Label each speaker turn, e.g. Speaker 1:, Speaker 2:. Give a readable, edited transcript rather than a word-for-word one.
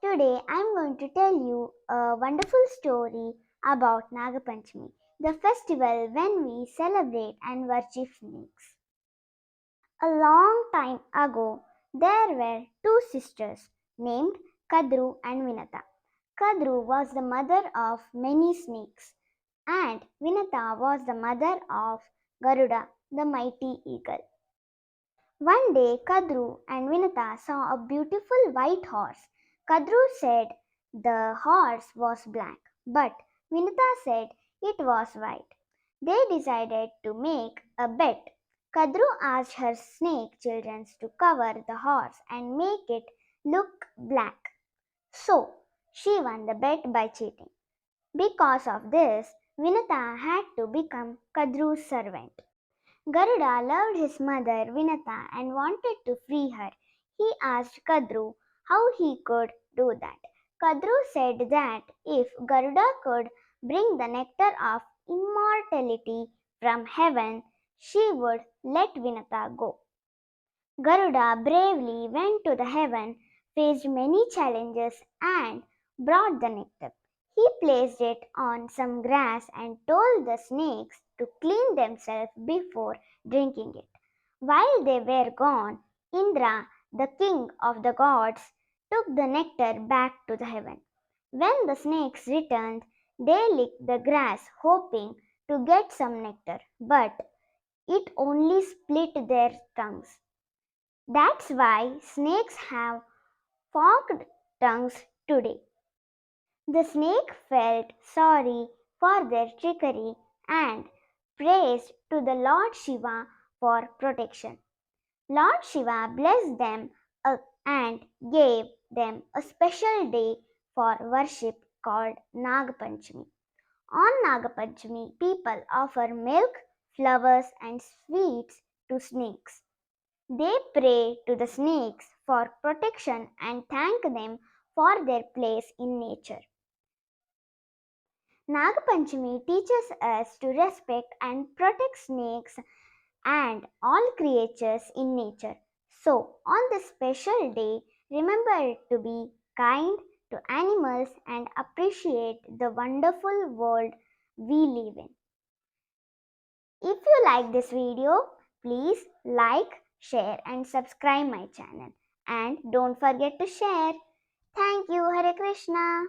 Speaker 1: Today I am going to tell you a wonderful story about Nagapanchami, the festival when we celebrate and worship snakes. A long time ago, there were two sisters named Kadru and Vinata. Kadru was the mother of many snakes, and Vinata was the mother of Garuda, the mighty eagle. One day, Kadru and Vinata saw a beautiful white horse. Kadru said the horse was black, but Vinata said it was white. They decided to make a bet. Kadru asked her snake children to cover the horse and make it look black. So, she won the bet by cheating. Because of this, Vinata had to become Kadru's servant. Garuda loved his mother Vinata and wanted to free her. He asked Kadru how he could do that. Kadru said that if Garuda could bring the nectar of immortality from heaven, she would let Vinata go. Garuda bravely went to the heaven, faced many challenges, and brought the nectar. He placed it on some grass and told the snakes to clean themselves before drinking it. While they were gone, Indra, the king of the gods, took the nectar back to the heaven. When the snakes returned, they licked the grass, hoping to get some nectar, but it only split their tongues. That's why snakes have forked tongues today. The snake felt sorry for their trickery and praised to the Lord Shiva for protection. Lord Shiva blessed them and gave them a special day for worship called Nagapanchami. On Nagapanchami, people offer milk, flowers, and sweets to snakes. They pray to the snakes for protection and thank them for their place in nature. Nagapanchami teaches us to respect and protect snakes and all creatures in nature. So, on this special day, remember to be kind to animals and appreciate the wonderful world we live in. If you like this video, please like, share and subscribe my channel. And don't forget to share. Thank you. Hare Krishna.